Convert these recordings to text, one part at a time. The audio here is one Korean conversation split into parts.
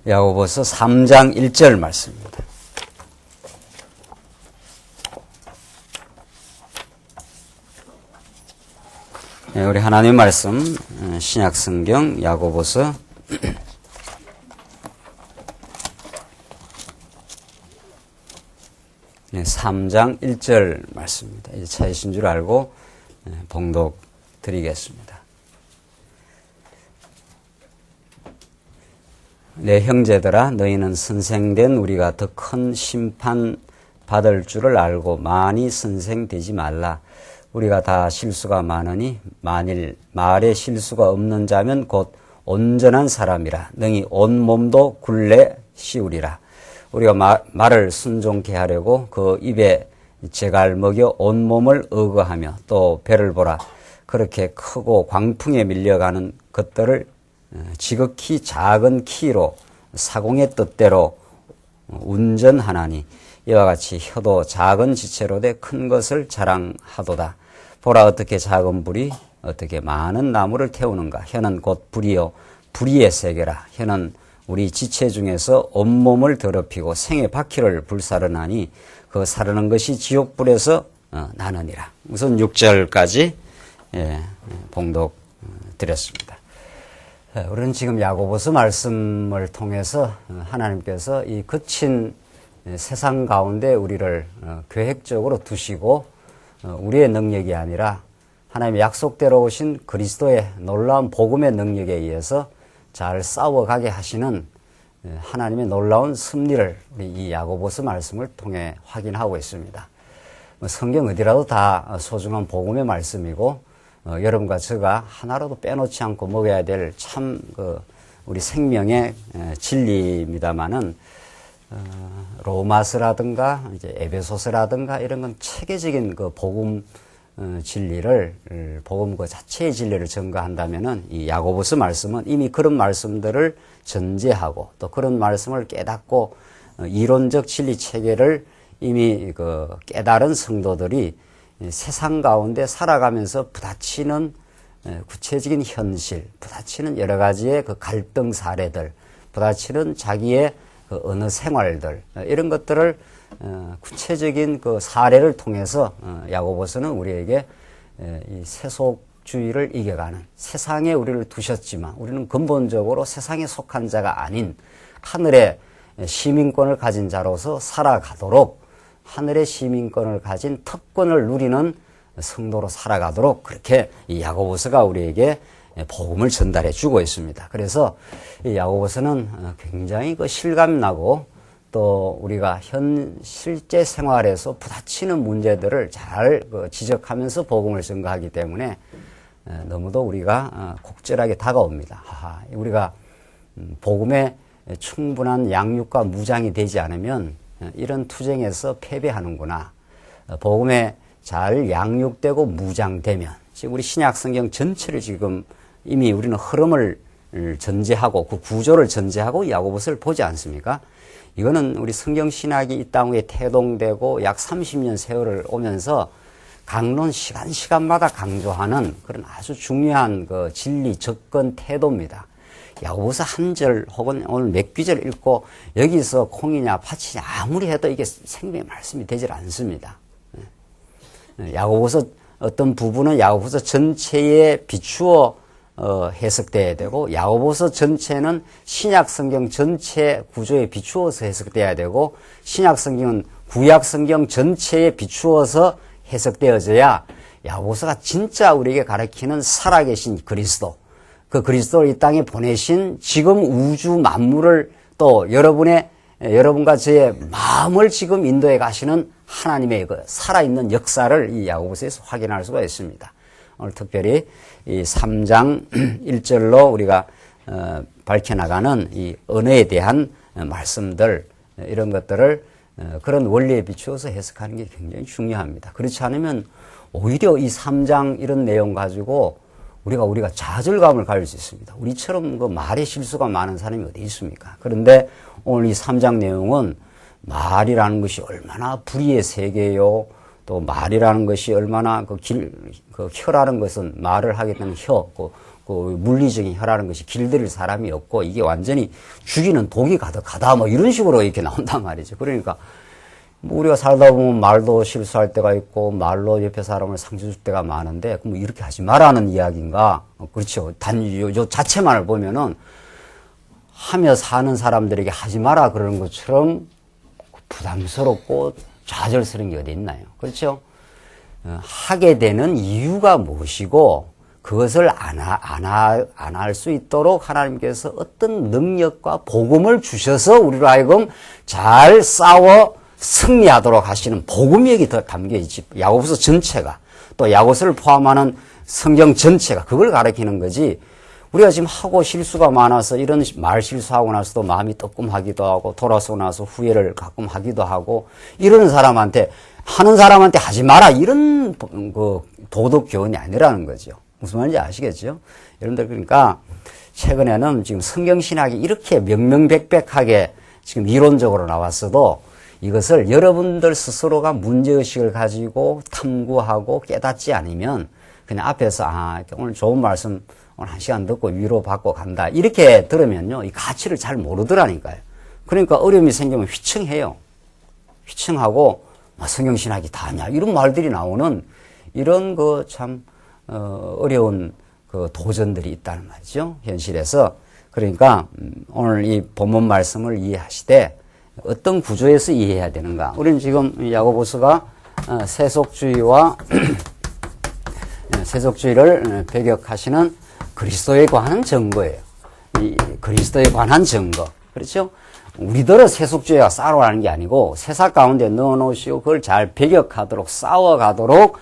야고보서 3장 1절 말씀입니다. 네, 우리 하나님 말씀 신약성경 야고보서 3장 1절 말씀입니다. 이제 찾으신 줄 알고 봉독 드리겠습니다. 내 형제들아, 너희는 선생된 우리가 더 큰 심판 받을 줄을 알고 많이 선생되지 말라. 우리가 다 실수가 많으니 만일 말에 실수가 없는 자면 곧 온전한 사람이라 능히 온 몸도 굴레 씌우리라. 우리가 말을 순종케 하려고 그 입에 재갈 먹여 온 몸을 의거하며 또 배를 보라. 그렇게 크고 광풍에 밀려가는 것들을 지극히 작은 키로 사공의 뜻대로 운전하나니 이와 같이 혀도 작은 지체로 돼 큰 것을 자랑하도다. 보라, 어떻게 작은 불이 어떻게 많은 나무를 태우는가. 혀는 곧 불이요 불의의 세계라. 혀는 우리 지체 중에서 온몸을 더럽히고 생의 바퀴를 불사르나니 그 사르는 것이 지옥불에서 나느니라. 우선 6절까지 봉독 드렸습니다. 우리는 지금 야고보서 말씀을 통해서 하나님께서 이 거친 세상 가운데 우리를 계획적으로 두시고 우리의 능력이 아니라 하나님의 약속대로 오신 그리스도의 놀라운 복음의 능력에 의해서 잘 싸워가게 하시는 하나님의 놀라운 섭리를 우리 이 야고보서 말씀을 통해 확인하고 있습니다. 성경 어디라도 다 소중한 복음의 말씀이고 여러분과 제가 하나라도 빼놓지 않고 먹어야 될 참 우리 생명의 진리입니다만은 로마서라든가 이제 에베소서라든가 이런 건 체계적인 그 복음 진리를 복음 그 자체의 진리를 전가한다면은 이 야고보서 말씀은 이미 그런 말씀들을 전제하고 또 그런 말씀을 깨닫고 이론적 진리 체계를 이미 그 깨달은 성도들이 세상 가운데 살아가면서 부딪히는 구체적인 현실, 부딪히는 여러 가지의 그 갈등 사례들, 부딪히는 자기의 그 어느 생활들, 이런 것들을 구체적인 그 사례를 통해서 야고보서는 우리에게 이 세속주의를 이겨가는, 세상에 우리를 두셨지만 우리는 근본적으로 세상에 속한 자가 아닌 하늘의 시민권을 가진 자로서 살아가도록, 하늘의 시민권을 가진 특권을 누리는 성도로 살아가도록 그렇게 이 야고보서가 우리에게 복음을 전달해 주고 있습니다. 그래서 이 야고보서는 굉장히 그 실감나고 또 우리가 실제 생활에서 부딪히는 문제들을 잘 지적하면서 복음을 전가하기 때문에 너무도 우리가 곡절하게 다가옵니다. 우리가 복음에 충분한 양육과 무장이 되지 않으면 이런 투쟁에서 패배하는구나. 복음에 잘 양육되고 무장되면, 지금 우리 신약 성경 전체를 지금 이미 우리는 흐름을 전제하고 그 구조를 전제하고 야고보서를 보지 않습니까? 이거는 우리 성경 신학이 이 땅 위에 태동되고 약 30년 세월을 오면서 강론 시간마다 강조하는 그런 아주 중요한 그 진리 접근 태도입니다. 야고보서 한 절 혹은 오늘 몇 귀절 읽고 여기서 콩이냐 팥이냐 아무리 해도 이게 생명의 말씀이 되질 않습니다. 야고보서 어떤 부분은 야고보서 전체에 비추어 해석돼야 되고, 야고보서 전체는 신약 성경 전체 구조에 비추어서 해석돼야 되고, 신약 성경은 구약 성경 전체에 비추어서 해석되어져야 야고보서가 진짜 우리에게 가르치는 살아계신 그리스도, 그 그리스도를 이 땅에 보내신 지금 우주 만물을 또 여러분과 저의 마음을 지금 인도해 가시는 하나님의 그 살아있는 역사를 이 야고보서에서 확인할 수가 있습니다. 오늘 특별히 이 3장 1절로 우리가 밝혀나가는 이 은혜에 대한 말씀들, 이런 것들을 그런 원리에 비추어서 해석하는 게 굉장히 중요합니다. 그렇지 않으면 오히려 이 3장 이런 내용 가지고 우리가 좌절감을 가질 수 있습니다. 우리처럼 그 말에 실수가 많은 사람이 어디 있습니까? 그런데 오늘 이 3장 내용은 말이라는 것이 얼마나 불의의 세계요, 또 말이라는 것이 얼마나 그 혀라는 것은 말을 하게 되는 혀, 그 그 물리적인 혀라는 것이 길들일 사람이 없고 이게 완전히 죽이는 독이 가득하다 뭐 이런 식으로 이렇게 나온단 말이죠. 그러니까 뭐 우리가 살다 보면 말도 실수할 때가 있고 말로 옆에 사람을 상처 줄 때가 많은데 그럼 뭐 이렇게 하지 말라는 이야기인가? 그렇죠. 요 자체만을 보면은 하며 사는 사람들에게 하지 마라 그러는 것처럼 부담스럽고 좌절스러운 게 어디 있나요? 그렇죠? 하게 되는 이유가 무엇이고 그것을 안 할 수 있도록 하나님께서 어떤 능력과 복음을 주셔서 우리로 하여금 잘 싸워 승리하도록 하시는 복음이 여기 더 담겨 있지. 야고보서 전체가 또 야고보서를 포함하는 성경 전체가 그걸 가리키는 거지. 우리가 지금 하고 실수가 많아서 이런 말 실수하고 나서도 마음이 뜨끔하기도 하고 돌아서고 나서 후회를 가끔 하기도 하고 이런 사람한테 하는 사람한테 하지 마라 이런 그 도덕 교훈이 아니라는 거죠. 무슨 말인지 아시겠죠? 여러분들 그러니까 최근에는 지금 성경신학이 이렇게 명명백백하게 지금 이론적으로 나왔어도 이것을 여러분들 스스로가 문제의식을 가지고 탐구하고 깨닫지 않으면 그냥 앞에서 오늘 좋은 말씀 오늘 1시간 듣고 위로받고 간다 이렇게 들으면요 이 가치를 잘 모르더라니까요. 그러니까 어려움이 생기면 휘청해요. 휘청하고 성경신학이 다냐 이런 말들이 나오는 이런 그 참 어려운 그 도전들이 있다는 말이죠. 현실에서. 그러니까 오늘 이 본문 말씀을 이해하시되 어떤 구조에서 이해해야 되는가. 우리는 지금 야고보서가 세속주의와 세속주의를 배격하시는 그리스도에 관한 증거예요. 이 그리스도에 관한 증거. 그렇죠? 우리들은 세속주의와 싸우라는 게 아니고 세상 가운데 넣어놓으시고 그걸 잘 배격하도록 싸워가도록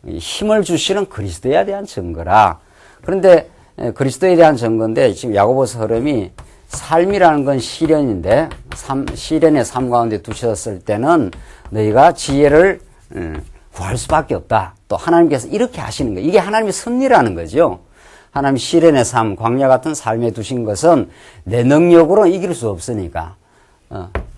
힘을 주시는 그리스도에 대한 증거라. 그런데 그리스도에 대한 증거인데 지금 야고보서 흐름이 삶이라는 건 시련인데 시련의 삶 가운데 두셨을 때는 너희가 지혜를 구할 수밖에 없다. 또 하나님께서 이렇게 하시는 거예요. 이게 하나님의 섭리라는 거죠. 하나님 시련의 삶, 광야 같은 삶에 두신 것은 내 능력으로 이길 수 없으니까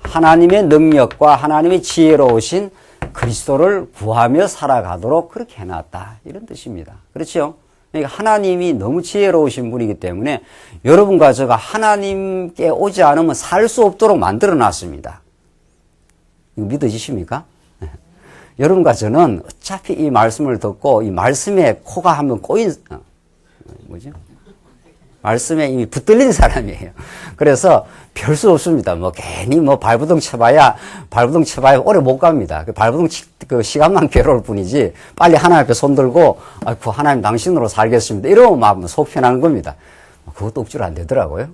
하나님의 능력과 하나님의 지혜로우신 그리스도를 구하며 살아가도록 그렇게 해놨다. 이런 뜻입니다. 그렇죠? 그러니까 하나님이 너무 지혜로우신 분이기 때문에 여러분과 저가 하나님께 오지 않으면 살 수 없도록 만들어놨습니다. 이거 믿어지십니까? 여러분과 저는 어차피 이 말씀을 듣고 이 말씀에 코가 한번 꼬인 말씀에 이미 붙들린 사람이에요. 그래서 별 수 없습니다. 뭐 괜히 뭐 발부둥 쳐봐야 오래 못 갑니다. 발부둥 그 시간만 괴로울 뿐이지 빨리 하나님 앞에 손들고 아이고 하나님 당신으로 살겠습니다. 이러면 막 속 편한 겁니다. 그것도 억지로 안 되더라고요.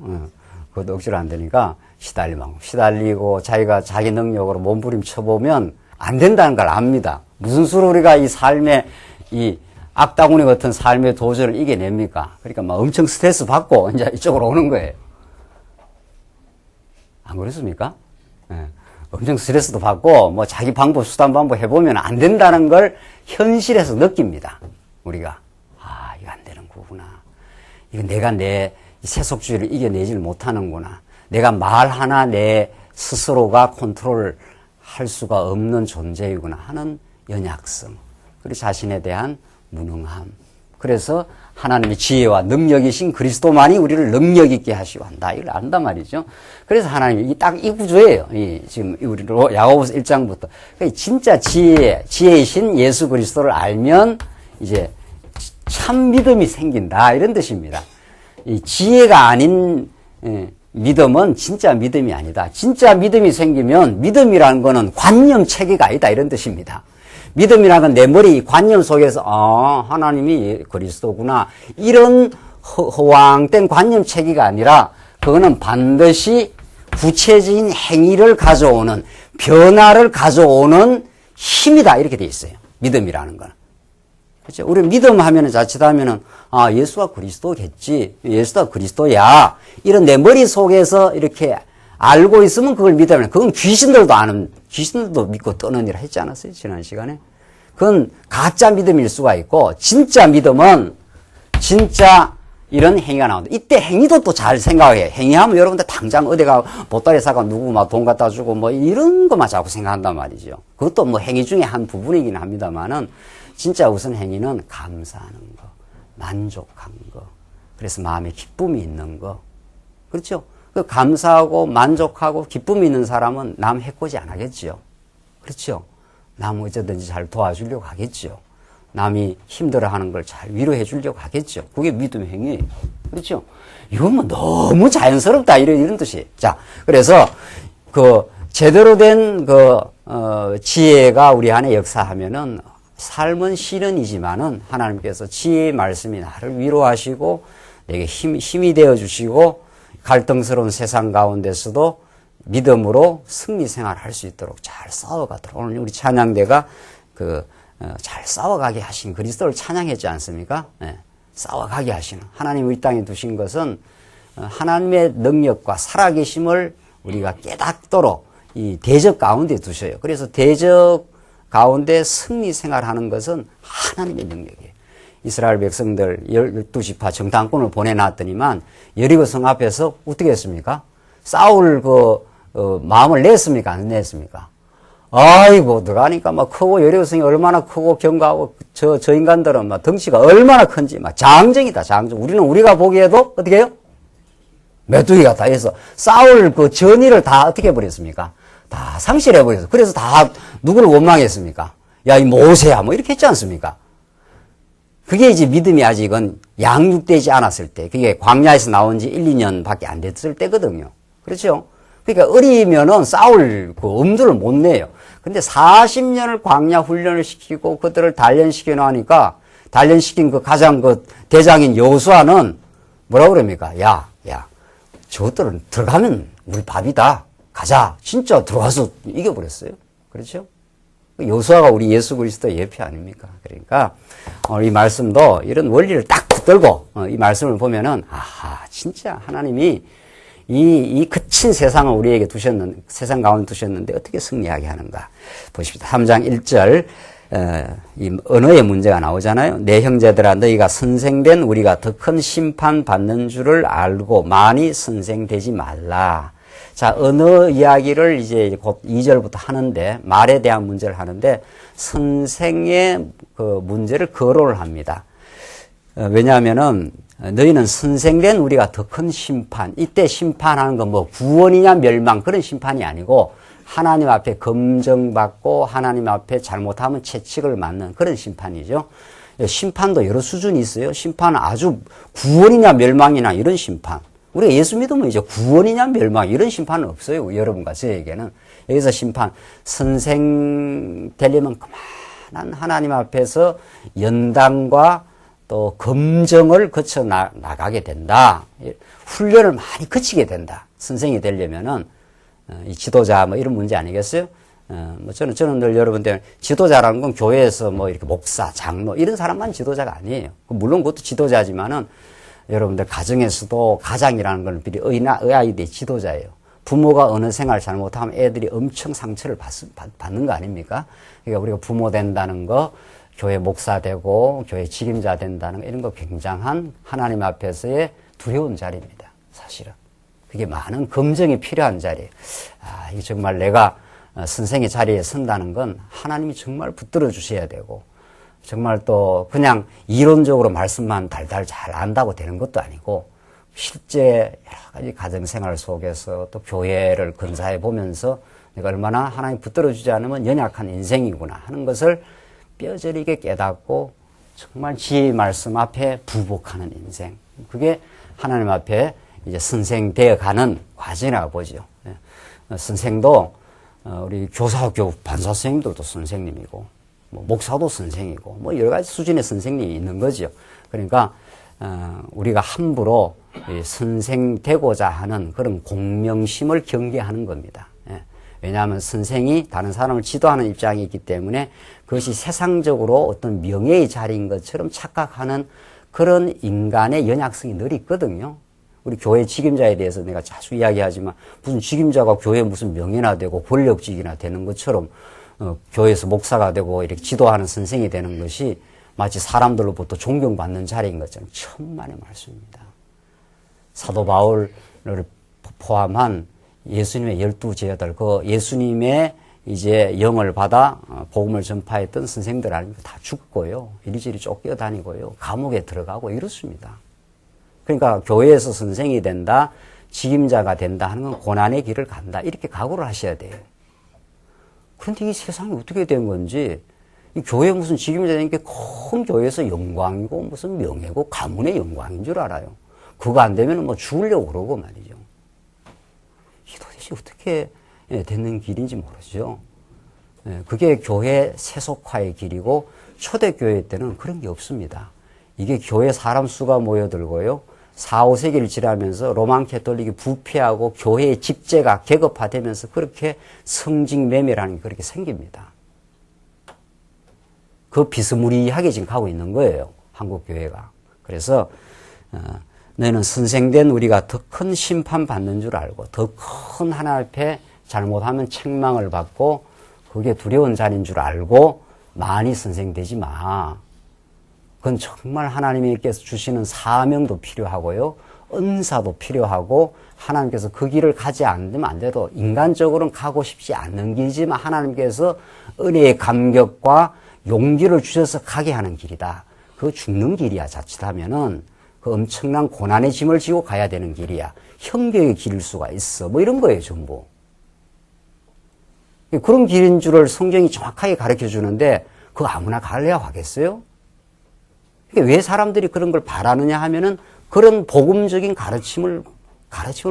그것도 억지로 안 되니까 시달리고 자기가 자기 능력으로 몸부림쳐보면 안 된다는 걸 압니다. 무슨 수로 우리가 이 삶의 이 악다구니 같은 삶의 도전을 이겨냅니까? 그러니까 막 엄청 스트레스 받고 이제 이쪽으로 오는 거예요. 안 그렇습니까? 네. 엄청 스트레스도 받고 뭐 자기 방법, 수단 방법 해보면 안 된다는 걸 현실에서 느낍니다. 우리가. 이거 안 되는 거구나. 이거 내가 내 세속주의를 이겨내질 못하는구나. 내가 말 하나 내 스스로가 컨트롤 할 수가 없는 존재이구나 하는 연약성. 그리고 자신에 대한 무능함. 그래서 하나님의 지혜와 능력이신 그리스도만이 우리를 능력 있게 하시고 한다. 이걸 안단 말이죠. 그래서 하나님이 딱 이 구조예요. 지금 우리로 야고보서 1장부터. 그러니까 진짜 지혜이신 예수 그리스도를 알면 이제 참 믿음이 생긴다. 이런 뜻입니다. 이 지혜가 아닌 믿음은 진짜 믿음이 아니다. 진짜 믿음이 생기면 믿음이라는 거는 관념 체계가 아니다. 이런 뜻입니다. 믿음이라는 건 내 머리 관념 속에서 하나님이 그리스도구나 이런 허황된 관념 체계가 아니라 그거는 반드시 구체적인 행위를 가져오는 변화를 가져오는 힘이다 이렇게 돼 있어요. 믿음이라는 건. 그렇죠? 우리 믿음 하면은 자칫하면은 예수가 그리스도겠지. 예수가 그리스도야. 이런 내 머릿속에서 이렇게 알고 있으면 그걸 믿으면 그건 귀신들도 믿고 떠는 일 했지 않았어요? 지난 시간에. 그건 가짜 믿음일 수가 있고 진짜 믿음은 진짜 이런 행위가 나온다. 이때 행위도 또 잘 생각해요. 행위하면 여러분들 당장 어디가 보따리 사가 누구 막 돈 갖다 주고 뭐 이런 것만 자꾸 생각한단 말이죠. 그것도 뭐 행위 중에 한 부분이긴 합니다만은 진짜 우선 행위는 감사하는 거, 만족한 거, 그래서 마음에 기쁨이 있는 거. 그렇죠? 그 감사하고 만족하고 기쁨이 있는 사람은 남 해코지 안 하겠지요. 그렇죠? 남 어쩌든지 잘 도와주려고 하겠죠. 남이 힘들어하는 걸 잘 위로해 주려고 하겠죠. 그게 믿음의 행위예요. 그렇죠? 이건 뭐 너무 자연스럽다 이런 뜻이에요. 자, 그래서 제대로 된 지혜가 우리 안에 역사하면은 삶은 시련이지만은 하나님께서 지혜의 말씀이 나를 위로하시고 내게 힘이 되어 주시고 갈등스러운 세상 가운데서도 믿음으로 승리 생활할 수 있도록 잘 싸워가도록 오늘 우리 찬양대가 잘 싸워가게 하신 그리스도를 찬양했지 않습니까? 네. 싸워가게 하시는 하나님 이 땅에 두신 것은 하나님의 능력과 살아계심을 우리가 깨닫도록 이 대적 가운데 두셔요. 그래서 대적 가운데 승리 생활하는 것은 하나님의 능력이에요. 이스라엘 백성들 12지파 정탐꾼을 보내놨더니만 여리고 성 앞에서 어떻게 했습니까? 싸울 마음을 냈습니까? 안 냈습니까? 아이고, 들어가니까 막 크고 여리고 성이 얼마나 크고 견고하고 저 인간들은 막 덩치가 얼마나 큰지 막 장정이다, 장정. 우리가 보기에도 어떻게 해요? 메뚜기 같다 해서 싸울 전의를 다 어떻게 해버렸습니까? 다 상실해버렸어. 그래서 다 누구를 원망했습니까? 야, 이 모세야, 뭐 이렇게 했지 않습니까? 그게 이제 믿음이 아직은 양육되지 않았을 때, 그게 광야에서 나온 지 1, 2년밖에 안 됐을 때거든요. 그렇죠? 그러니까 어리면은 싸울 엄두를 못 내요. 근데 40년을 광야 훈련을 시키고 그들을 단련시켜 놓으니까 단련시킨 가장 대장인 여호수아는 뭐라고 그럽니까? 야, 저들은 들어가면 우리 밥이다. 가자. 진짜 들어가서 이겨버렸어요. 그렇죠? 여호수아가 우리 예수 그리스도의 예표 아닙니까? 그러니까 이 말씀도 이런 원리를 딱 붙들고 이 말씀을 보면은 진짜 하나님이 이 거친 세상을 우리에게 세상 가운데 두셨는데 어떻게 승리하게 하는가 보십시다. 3장 1절 이 언어의 문제가 나오잖아요. 내 형제들아 너희가 선생된 우리가 더 큰 심판 받는 줄을 알고 많이 선생되지 말라. 자, 언어 이야기를 이제 곧 2절부터 하는데 말에 대한 문제를 하는데 선생의 문제를 거론을 합니다. 왜냐하면은 너희는 선생된 우리가 더 큰 심판, 이때 심판하는 건 뭐 구원이냐 멸망 그런 심판이 아니고 하나님 앞에 검증받고 하나님 앞에 잘못하면 채찍을 맞는 그런 심판이죠. 심판도 여러 수준이 있어요. 심판은 아주 구원이냐 멸망이냐 이런 심판. 우리가 예수 믿으면 이제 구원이냐 멸망 이런 심판은 없어요. 여러분과 저에게는. 여기서 심판, 선생 되려면 그만한 하나님 앞에서 연단과 또 검증을 거쳐 나가게 된다. 훈련을 많이 거치게 된다. 선생이 되려면은 이 지도자 뭐 이런 문제 아니겠어요? 뭐 저는 늘 여러분들 지도자라는 건 교회에서 뭐 이렇게 목사, 장로 이런 사람만 지도자가 아니에요. 물론 그것도 지도자지만은 여러분들 가정에서도 가장이라는 건 미리 아이들이 지도자예요. 부모가 어느 생활 잘못하면 애들이 엄청 상처를 받는 거 아닙니까? 그러니까 우리가 부모 된다는 거, 교회 목사 되고 교회 책임자 된다는 거 이런 거 굉장한 하나님 앞에서의 두려운 자리입니다. 사실은. 그게 많은 검증이 필요한 자리예요. 이게 정말 내가 선생의 자리에 선다는 건 하나님이 정말 붙들어 주셔야 되고 정말 또 그냥 이론적으로 말씀만 달달 잘 안다고 되는 것도 아니고 실제 여러 가지 가정생활 속에서 또 교회를 근사해 보면서 내가 얼마나 하나님 붙들어 주지 않으면 연약한 인생이구나 하는 것을 뼈저리게 깨닫고 정말 지혜의 말씀 앞에 부복하는 인생. 그게 하나님 앞에 이제 선생되어 가는 과정이라고 보죠. 선생도 우리 교사, 반사 선생님들도 선생님이고 뭐 목사도 선생이고 뭐 여러 가지 수준의 선생님이 있는 거죠. 그러니까 우리가 함부로 선생되고자 하는 그런 공명심을 경계하는 겁니다. 왜냐하면 선생이 다른 사람을 지도하는 입장이 있기 때문에 그것이 세상적으로 어떤 명예의 자리인 것처럼 착각하는 그런 인간의 연약성이 늘 있거든요. 우리 교회 책임자에 대해서 내가 자주 이야기하지만 무슨 책임자가 교회에 무슨 명예나 되고 권력직이나 되는 것처럼 교회에서 목사가 되고 이렇게 지도하는 선생이 되는 것이 마치 사람들로부터 존경받는 자리인 것처럼 천만의 말씀입니다. 사도 바울을 포함한 예수님의 12제자들, 그 예수님의 이제 영을 받아 복음을 전파했던 선생들 아닙니까? 다 죽고요. 이리저리 쫓겨다니고요. 감옥에 들어가고 이렇습니다. 그러니까 교회에서 선생이 된다, 직임자가 된다 하는 건 고난의 길을 간다. 이렇게 각오를 하셔야 돼요. 그런데 이 세상이 어떻게 된 건지, 이 교회 무슨 직임자 되는 게 큰 교회에서 영광이고 무슨 명예고 가문의 영광인 줄 알아요. 그거 안 되면 뭐 죽으려고 그러고 말이죠. 이게 도대체 어떻게 되는 길인지 모르죠. 그게 교회 세속화의 길이고 초대교회 때는 그런 게 없습니다. 이게 교회 사람 수가 모여들고요. 4, 5세기를 지나면서 로만 캐톨릭이 부패하고 교회의 직제가 계급화되면서 그렇게 성직매매라는 게 그렇게 생깁니다. 그 비스무리하게 지금 가고 있는 거예요. 한국 교회가. 그래서 너희는 선생된 우리가 더 큰 심판 받는 줄 알고 더 큰 하나님 앞에 잘못하면 책망을 받고 그게 두려운 자리인 줄 알고 많이 선생되지 마. 그건 정말 하나님께서 주시는 사명도 필요하고요. 은사도 필요하고 하나님께서 그 길을 가지 않으면 안 돼도 인간적으로는 가고 싶지 않는 길이지만 하나님께서 은혜의 감격과 용기를 주셔서 가게 하는 길이다. 그거 죽는 길이야. 자칫하면은 그 엄청난 고난의 짐을 지고 가야 되는 길이야. 형벽의 길일 수가 있어. 뭐 이런 거예요, 전부. 그런 길인 줄을 성경이 정확하게 가르쳐 주는데 그거 아무나 가려야 하겠어요? 그러니까 왜 사람들이 그런 걸 바라느냐 하면은 그런 복음적인 가르침을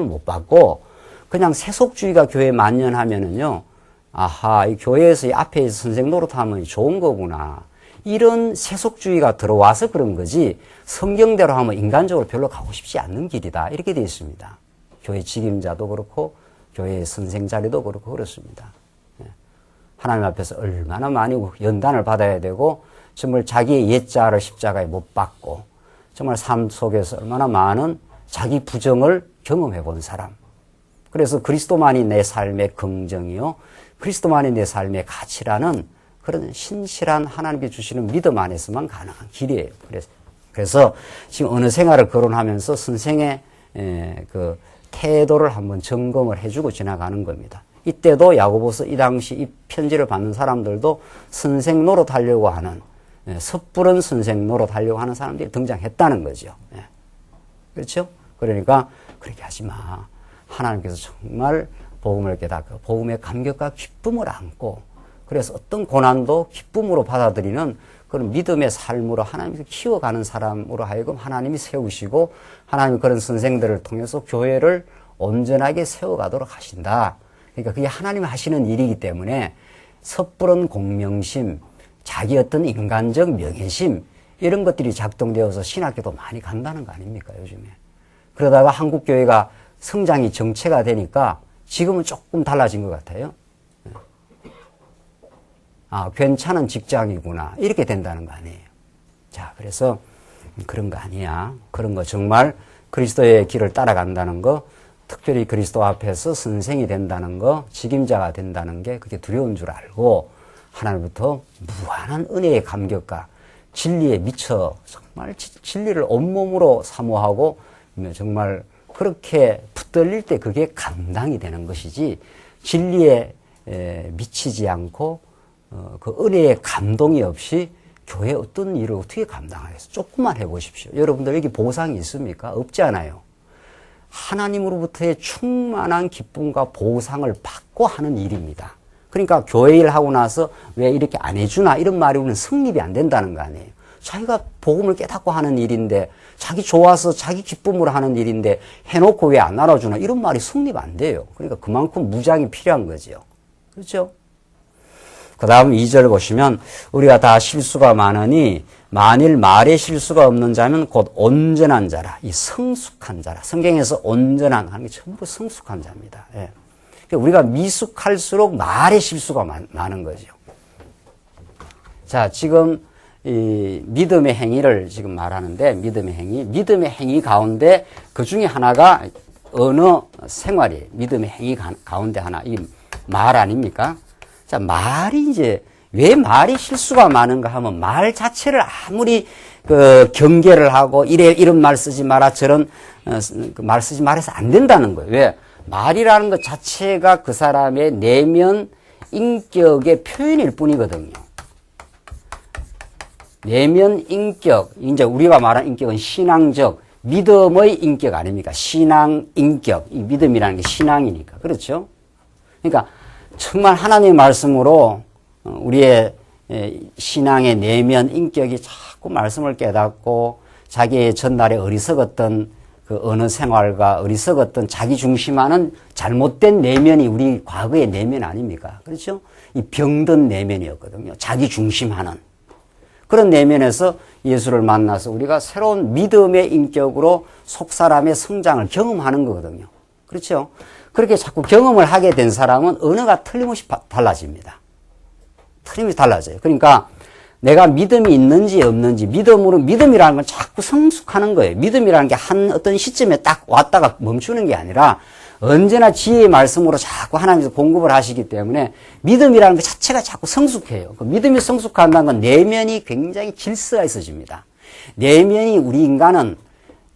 못 받고 그냥 세속주의가 교회에 만연하면은요. 아하, 이 교회에서 이 앞에 선생 노릇하면 좋은 거구나. 이런 세속주의가 들어와서 그런 거지 성경대로 하면 인간적으로 별로 가고 싶지 않는 길이다. 이렇게 되어 있습니다. 교회 직임자도 그렇고 교회 선생 자리도 그렇고 그렇습니다. 하나님 앞에서 얼마나 많이 연단을 받아야 되고 정말 자기의 옛자를 십자가에 못 박고 정말 삶 속에서 얼마나 많은 자기 부정을 경험해 본 사람. 그래서 그리스도만이 내 삶의 긍정이요. 그리스도만이 내 삶의 가치라는 그런 신실한 하나님께 주시는 믿음 안에서만 가능한 길이에요. 그래서 지금 어느 생활을 거론하면서 선생의 그 태도를 한번 점검을 해주고 지나가는 겁니다. 이때도 야고보서 이 당시 이 편지를 받는 사람들도 선생 노릇하려고 하는 섣부른 선생 노릇하려고 하는 사람들이 등장했다는 거죠. 그렇죠? 그러니까 그렇게 하지 마. 하나님께서 정말 복음을 깨닫고 복음의 감격과 기쁨을 안고 그래서 어떤 고난도 기쁨으로 받아들이는 그런 믿음의 삶으로 하나님께서 키워가는 사람으로 하여금 하나님이 세우시고 하나님이 그런 선생들을 통해서 교회를 온전하게 세워가도록 하신다. 그러니까 그게 하나님이 하시는 일이기 때문에 섣부른 공명심, 자기 어떤 인간적 명예심 이런 것들이 작동되어서 신학교도 많이 간다는 거 아닙니까 요즘에. 그러다가 한국교회가 성장이 정체가 되니까 지금은 조금 달라진 것 같아요. 아, 괜찮은 직장이구나. 이렇게 된다는 거 아니에요. 자, 그래서 그런 거 아니야. 그런 거 정말 그리스도의 길을 따라간다는 거, 특별히 그리스도 앞에서 선생이 된다는 거, 직임자가 된다는 게 그게 두려운 줄 알고 하나님부터 무한한 은혜의 감격과 진리에 미쳐 정말 진리를 온몸으로 사모하고 정말 그렇게 붙들릴 때 그게 감당이 되는 것이지 진리에 미치지 않고 그 은혜의 감동이 없이 교회 어떤 일을 어떻게 감당하겠어요? 조금만 해보십시오. 여러분들 여기 보상이 있습니까? 없잖아요. 하나님으로부터의 충만한 기쁨과 보상을 받고 하는 일입니다. 그러니까 교회 일 하고 나서 왜 이렇게 안 해주나 이런 말이 우리는 성립이 안 된다는 거 아니에요. 자기가 복음을 깨닫고 하는 일인데 자기 좋아서 자기 기쁨으로 하는 일인데 해놓고 왜 안 알아주나 이런 말이 성립 안 돼요. 그러니까 그만큼 무장이 필요한 거죠. 그렇죠? 그 다음 2절 보시면 우리가 다 실수가 많으니 만일 말에 실수가 없는 자면 곧 온전한 자라. 이 성숙한 자라. 성경에서 온전한 하는 게 전부 성숙한 자입니다. 예. 우리가 미숙할수록 말에 실수가 많은 거죠. 자, 지금 이 믿음의 행위를 지금 말하는데 믿음의 행위 가운데 그 중에 하나가 언어 생활이에요. 믿음의 행위 가운데 하나 이 말 아닙니까? 자, 말이 이제 왜 말이 실수가 많은가 하면 말 자체를 아무리 그 경계를 하고 이런 말 쓰지 마라 저런 그 말 쓰지 말아서 안 된다는 거예요. 왜? 말이라는 것 자체가 그 사람의 내면 인격의 표현일 뿐이거든요. 내면 인격, 이제 우리가 말하는 인격은 신앙적, 믿음의 인격 아닙니까? 신앙 인격. 이 믿음이라는 게 신앙이니까. 그렇죠? 그러니까 정말 하나님의 말씀으로 우리의 신앙의 내면 인격이 자꾸 말씀을 깨닫고 자기의 전날에 어리석었던 그 언어 생활과 어리석었던 자기 중심하는 잘못된 내면이 우리 과거의 내면 아닙니까? 그렇죠? 이 병든 내면이었거든요. 자기 중심하는. 그런 내면에서 예수를 만나서 우리가 새로운 믿음의 인격으로 속사람의 성장을 경험하는 거거든요. 그렇죠? 그렇게 자꾸 경험을 하게 된 사람은 언어가 틀림없이 달라집니다. 틀림없이 달라져요. 그러니까 내가 믿음이 있는지 없는지 믿음이라는 건 자꾸 성숙하는 거예요. 믿음이라는 게 한 어떤 시점에 딱 왔다가 멈추는 게 아니라 언제나 지혜의 말씀으로 자꾸 하나님께서 공급을 하시기 때문에 믿음이라는 것 자체가 자꾸 성숙해요. 그 믿음이 성숙한다는 건 내면이 굉장히 질서가 있어집니다. 내면이 우리 인간은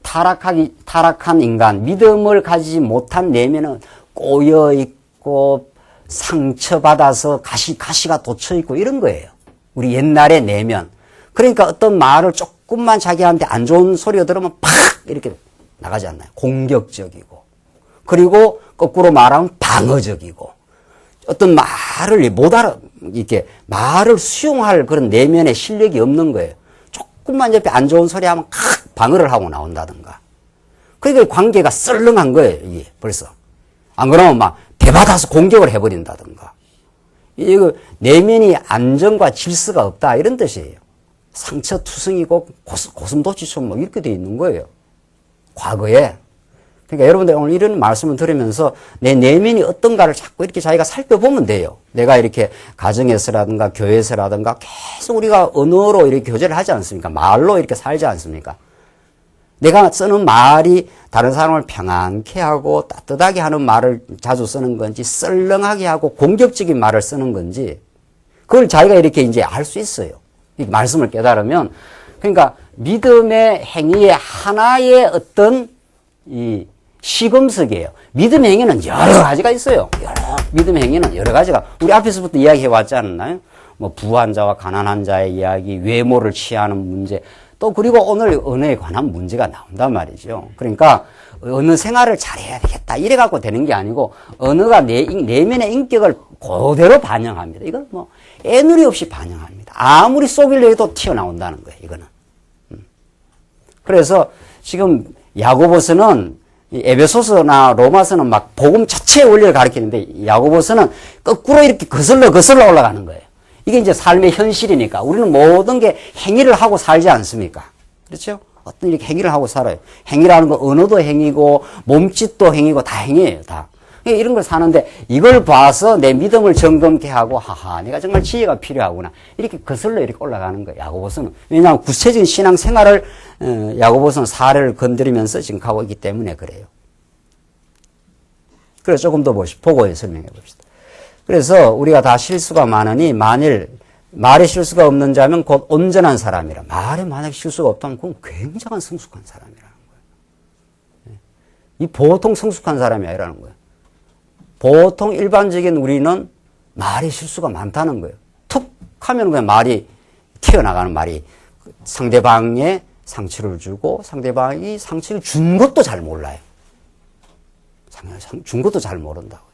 타락한 인간, 믿음을 가지지 못한 내면은 꼬여있고 상처받아서 가시가 돋쳐있고 이런 거예요. 우리 옛날의 내면. 그러니까 어떤 말을 조금만 자기한테 안 좋은 소리가 들으면 팍! 이렇게 나가지 않나요? 공격적이고. 그리고 거꾸로 말하면 방어적이고. 어떤 말을 이렇게 말을 수용할 그런 내면의 실력이 없는 거예요. 조금만 옆에 안 좋은 소리 하면 칵! 방어를 하고 나온다든가. 그러니까 관계가 썰렁한 거예요, 이게 벌써. 안 그러면 막 대받아서 공격을 해버린다든가. 이거 내면이 안정과 질서가 없다 이런 뜻이에요. 상처투성이고 고슴도치처럼 뭐 이렇게 돼 있는 거예요. 과거에. 그러니까 여러분들 오늘 이런 말씀을 들으면서 내 내면이 어떤가를 자꾸 이렇게 자기가 살펴보면 돼요. 내가 이렇게 가정에서라든가 교회에서라든가 계속 우리가 언어로 이렇게 교제를 하지 않습니까? 말로 이렇게 살지 않습니까? 내가 쓰는 말이 다른 사람을 평안케 하고 따뜻하게 하는 말을 자주 쓰는 건지 썰렁하게 하고 공격적인 말을 쓰는 건지 그걸 자기가 이렇게 이제 알 수 있어요. 이 말씀을 깨달으면. 그러니까 믿음의 행위의 하나의 어떤 이 시금석이에요. 믿음 행위는 여러 가지가 있어요. 믿음 행위는 여러 가지가 우리 앞에서부터 이야기해 왔지 않나요? 뭐 부한 자와 가난한 자의 이야기, 외모를 취하는 문제, 또 그리고 오늘 언어에 관한 문제가 나온단 말이죠. 그러니까 언어 생활을 잘해야 되겠다 이래 갖고 되는 게 아니고 언어가 내면의 인격을 그대로 반영합니다. 이건 뭐 애누리 없이 반영합니다. 아무리 쏘길래 해도 튀어나온다는 거예요. 이거는. 그래서 지금 야고보서는 에베소서나 로마서는 막 복음 자체의 원리를 가르치는데 야고보서는 거꾸로 이렇게 거슬러 올라가는 거예요. 이게 이제 삶의 현실이니까 우리는 모든 게 행위를 하고 살지 않습니까? 그렇죠? 어떤 이렇게 행위를 하고 살아요. 행위라는 건 언어도 행위고 몸짓도 행위고 다 행위예요. 다. 이런 걸 사는데 이걸 봐서 내 믿음을 점검케 하고 하하 내가 정말 지혜가 필요하구나. 이렇게 거슬러 이렇게 올라가는 거예요. 야고보서는. 왜냐하면 구체적인 신앙 생활을 야고보서는 사례를 건드리면서 지금 가고 있기 때문에 그래요. 그래서 조금 더 보고 설명해 봅시다. 그래서 우리가 다 실수가 많으니 만일 말에 실수가 없는 자면 곧 온전한 사람이라. 말에 만약 실수가 없다면 그건 굉장한 성숙한 사람이라는 거예요. 이 보통 성숙한 사람이 아니라는 거예요. 보통 일반적인 우리는 말에 실수가 많다는 거예요. 툭 하면 그냥 말이 튀어나가는 말이 상대방에 상처를 주고 상대방이 상처를 준 것도 잘 몰라요. 준 것도 잘 모른다고.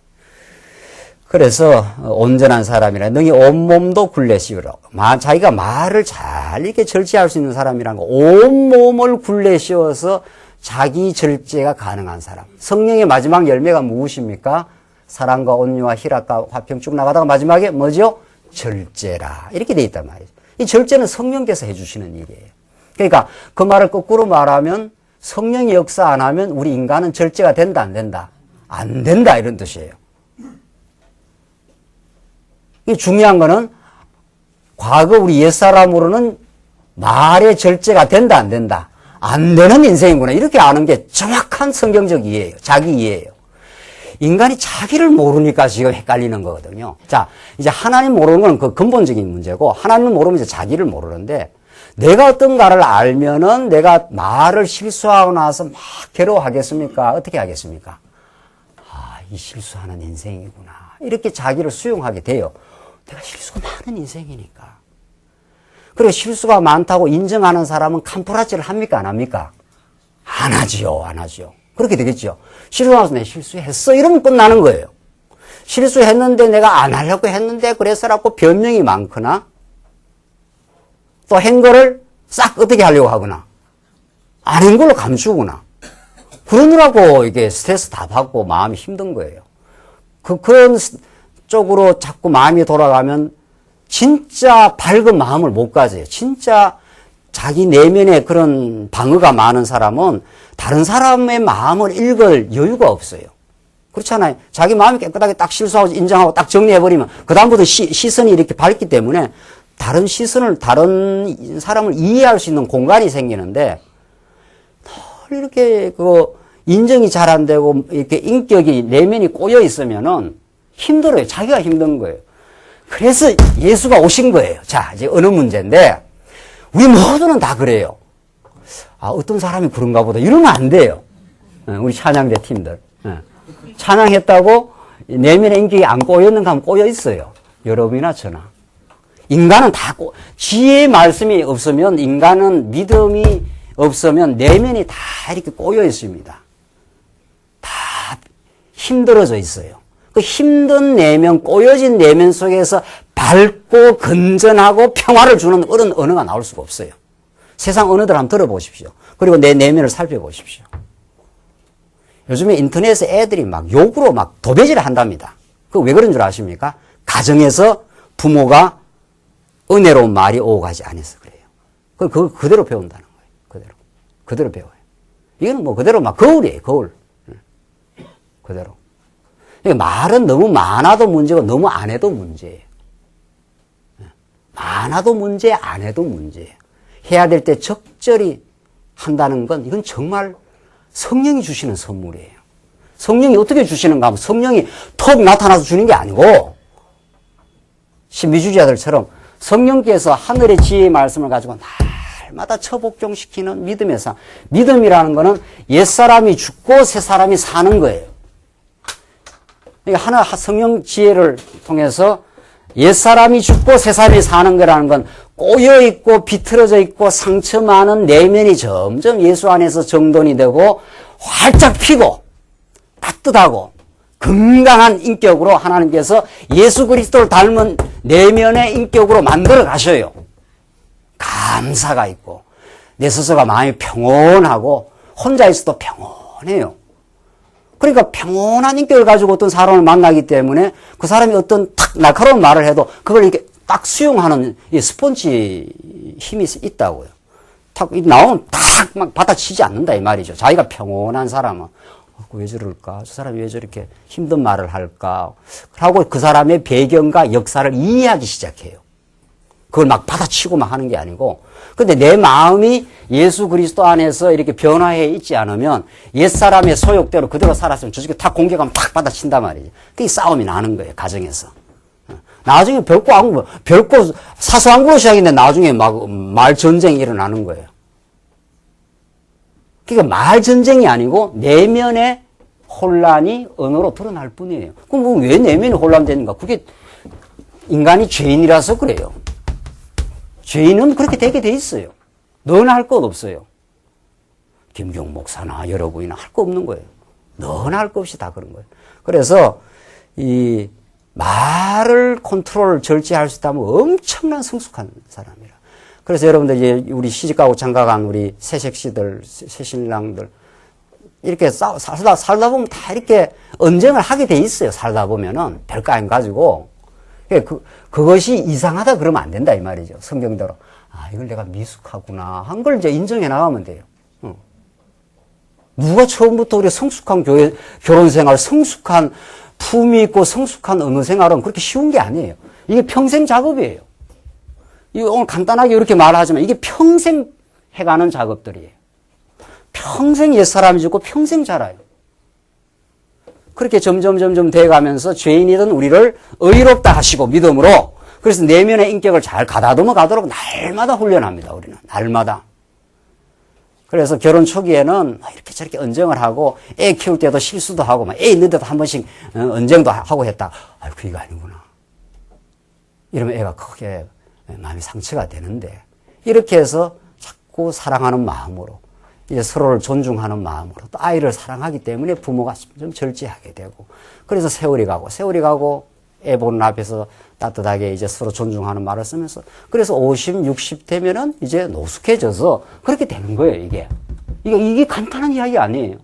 그래서 온전한 사람이라 능히 온몸도 굴레 씌우라. 자기가 말을 잘 이렇게 절제할 수 있는 사람이라는 거. 온몸을 굴레 씌워서 자기 절제가 가능한 사람. 성령의 마지막 열매가 무엇입니까? 사랑과 온유와 희락과 화평 쭉 나가다가 마지막에 뭐죠? 절제라. 이렇게 돼 있단 말이죠. 이 절제는 성령께서 해주시는 일이에요. 그러니까 그 말을 거꾸로 말하면 성령이 역사 안 하면 우리 인간은 절제가 된다, 안 된다? 안 된다, 이런 뜻이에요. 이 중요한 거는 과거 우리 옛사람으로는 말의 절제가 된다, 안 된다? 안 되는 인생이구나. 이렇게 아는 게 정확한 성경적 이해예요. 자기 이해예요. 인간이 자기를 모르니까 지금 헷갈리는 거거든요. 자, 이제 하나님 모르는 건 그 근본적인 문제고, 하나님을 모르면 이제 자기를 모르는데, 내가 어떤가를 알면은 내가 말을 실수하고 나서 막 괴로워하겠습니까? 어떻게 하겠습니까? 아, 이 실수하는 인생이구나. 이렇게 자기를 수용하게 돼요. 내가 실수가 많은 인생이니까. 그리고 실수가 많다고 인정하는 사람은 캄프라치를 합니까? 안 합니까? 안 하지요, 안 하지요. 그렇게 되겠죠. 실수하면서 내 실수했어. 이러면 끝나는 거예요. 실수했는데 내가 안 하려고 했는데 그래서라고 변명이 많거나 또 한 거를 싹 어떻게 하려고 하거나 안 한 걸로 감추거나 그러느라고 이게 스트레스 다 받고 마음이 힘든 거예요. 그런 쪽으로 자꾸 마음이 돌아가면 진짜 밝은 마음을 못 가져요. 진짜 자기 내면에 그런 방어가 많은 사람은 다른 사람의 마음을 읽을 여유가 없어요. 그렇잖아요. 자기 마음이 깨끗하게 딱 실수하고 인정하고 딱 정리해버리면 그다음부터 시선이 이렇게 밝기 때문에 다른 시선을, 다른 사람을 이해할 수 있는 공간이 생기는데 늘 이렇게 인정이 잘 안 되고 이렇게 인격이 내면이 꼬여 있으면은 힘들어요. 자기가 힘든 거예요. 그래서 예수가 오신 거예요. 자, 이제 어느 문제인데 우리 모두는 다 그래요. 아, 어떤 사람이 그런가 보다. 이러면 안 돼요. 우리 찬양대 팀들. 찬양했다고 내면의 인격이 안 꼬였는가 하면 꼬여 있어요. 여러분이나 저나. 인간은 다 지혜의 말씀이 없으면 인간은 믿음이 없으면 내면이 다 이렇게 꼬여 있습니다. 다 힘들어져 있어요. 그 힘든 내면, 꼬여진 내면 속에서 밝고 건전하고 평화를 주는 그런 언어가 나올 수가 없어요. 세상 언어들 한번 들어보십시오. 그리고 내 내면을 살펴보십시오. 요즘에 인터넷에 애들이 막 욕으로 막 도배질을 한답니다. 그 왜 그런 줄 아십니까? 가정에서 부모가 은혜로운 말이 오고 가지 않아서 그래요. 그걸 그대로 배운다는 거예요. 그대로 배워요. 이거는 뭐 그대로 막 거울이에요, 거울. 그대로. 그러니까 말은 너무 많아도 문제고 너무 안 해도 문제예요. 많아도 문제, 안 해도 문제예요. 해야 될 때 적절히 한다는 건 이건 정말 성령이 주시는 선물이에요. 성령이 어떻게 주시는가 하면 성령이 턱 나타나서 주는 게 아니고 신비주의자들처럼 성령께서 하늘의 지혜의 말씀을 가지고 날마다 처복종시키는 믿음의 삶. 믿음이라는 거는 옛사람이 죽고 새사람이 사는 거예요. 그러니까 하나 성령 지혜를 통해서 옛사람이 죽고 새사람이 사는 거라는 건 꼬여있고 비틀어져 있고 상처 많은 내면이 점점 예수 안에서 정돈이 되고 활짝 피고 따뜻하고 건강한 인격으로 하나님께서 예수 그리스도를 닮은 내면의 인격으로 만들어 가셔요. 감사가 있고 내 스스로가 마음이 평온하고 혼자 있어도 평온해요. 그러니까 평온한 인격을 가지고 어떤 사람을 만나기 때문에 그 사람이 어떤 탁 날카로운 말을 해도 그걸 이렇게 딱 수용하는 이 스펀지 힘이 있다고요. 탁 나오면 딱 막 받아치지 않는다 이 말이죠. 자기가 평온한 사람은 왜 저럴까? 저 사람이 왜 저렇게 힘든 말을 할까? 하고 그 사람의 배경과 역사를 이해하기 시작해요. 그걸 막 받아치고 막 하는 게 아니고. 근데 내 마음이 예수 그리스도 안에서 이렇게 변화해 있지 않으면 옛사람의 소욕대로 그대로 살았으면 저쪽에 탁 공격하면 탁 받아친단 말이지. 그게 싸움이 나는 거예요, 가정에서. 나중에 별거 사소한 걸로 시작했는데 나중에 막 말 전쟁이 일어나는 거예요. 그러니까 말 전쟁이 아니고 내면의 혼란이 언어로 드러날 뿐이에요. 그럼 왜 내면이 혼란되는가? 그게 인간이 죄인이라서 그래요. 죄인은 그렇게 되게 돼 있어요. 너나 할 것 없어요. 김경 목사나 여러분이나 할 거 없는 거예요. 너나 할 거 없이 다 그런 거예요. 그래서 이 말을 컨트롤 절제할 수 있다면 엄청난 성숙한 사람이라. 그래서 여러분들 이제 우리 시집가고 장가간 우리 새색시들, 새신랑들 이렇게 살다 보면 다 이렇게 언쟁을 하게 돼 있어요. 살다 보면은 별거 안 가지고. 그것이 이상하다 그러면 안 된다 이 말이죠. 성경대로. 아, 이걸 내가 미숙하구나 한 걸 이제 인정해 나가면 돼요. 누가 처음부터 우리 성숙한 결혼 생활, 성숙한 품위 있고 성숙한 언어 생활은 그렇게 쉬운 게 아니에요. 이게 평생 작업이에요. 오늘 간단하게 이렇게 말하지만 이게 평생 해가는 작업들이에요. 평생 옛사람이 죽고 평생 자라요. 그렇게 점점 돼가면서 죄인이든 우리를 의롭다 하시고 믿음으로 그래서 내면의 인격을 잘 가다듬어 가도록 날마다 훈련합니다. 우리는 날마다. 그래서 결혼 초기에는 이렇게 저렇게 언쟁을 하고 애 키울 때도 실수도 하고 애 있는 데도 한 번씩 언쟁도 하고 했다. 아유 그게 아니구나. 이러면 애가 크게 마음이 상처가 되는데 이렇게 해서 자꾸 사랑하는 마음으로 이제 서로를 존중하는 마음으로 또 아이를 사랑하기 때문에 부모가 좀 절제하게 되고 그래서 세월이 가고 애 보는 앞에서 따뜻하게 이제 서로 존중하는 말을 쓰면서 그래서 50, 60 되면은 이제 노숙해져서 그렇게 되는 거예요, 이게 간단한 이야기 아니에요.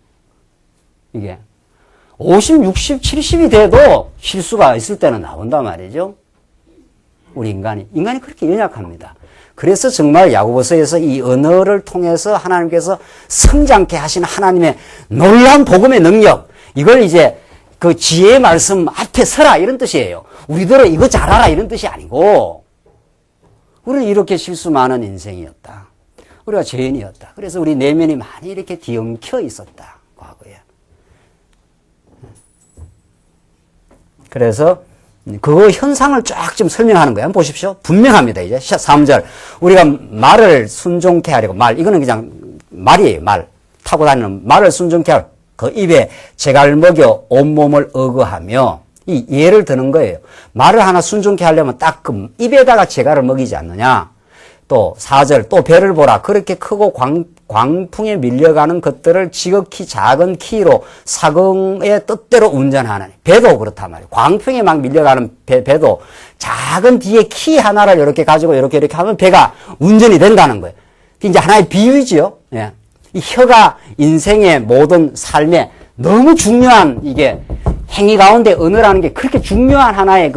이게 50, 60, 70이 돼도 실수가 있을 때는 나온단 말이죠. 우리 인간이 그렇게 연약합니다. 그래서 정말 야고보서에서 이 언어를 통해서 하나님께서 성장케 하신 하나님의 놀라운 복음의 능력, 이걸 이제 그 지혜의 말씀 앞에 서라 이런 뜻이에요. 우리들은 이거 잘하라 이런 뜻이 아니고 우리는 이렇게 실수 많은 인생이었다. 우리가 죄인이었다. 그래서 우리 내면이 많이 이렇게 뒤엉켜 있었다. 과거에. 그래서 그 현상을 쫙 좀 설명하는 거예요. 한번 보십시오. 분명합니다. 이제 3절. 우리가 말을 순종케 하려고 이거는 그냥 말이에요. 타고 다니는 말을 순종케 하려고 그 입에 재갈을 먹여 온몸을 어거하며 이 예를 드는 거예요. 말을 하나 순종케 하려면 딱 그 입에다가 재갈을 먹이지 않느냐. 또 4절 또 배를 보라. 그렇게 크고 광풍에 밀려가는 것들을 지극히 작은 키로 사경의 뜻대로 운전하는 배도 그렇단 말이에요. 광풍에 막 밀려가는 배도 작은 뒤에 키 하나를 이렇게 가지고 이렇게 하면 배가 운전이 된다는 거예요. 이제 하나의 비유지요. 예. 이 혀가 인생의 모든 삶에 너무 중요한 이게 행위 가운데 언어라는 게 그렇게 중요한 하나의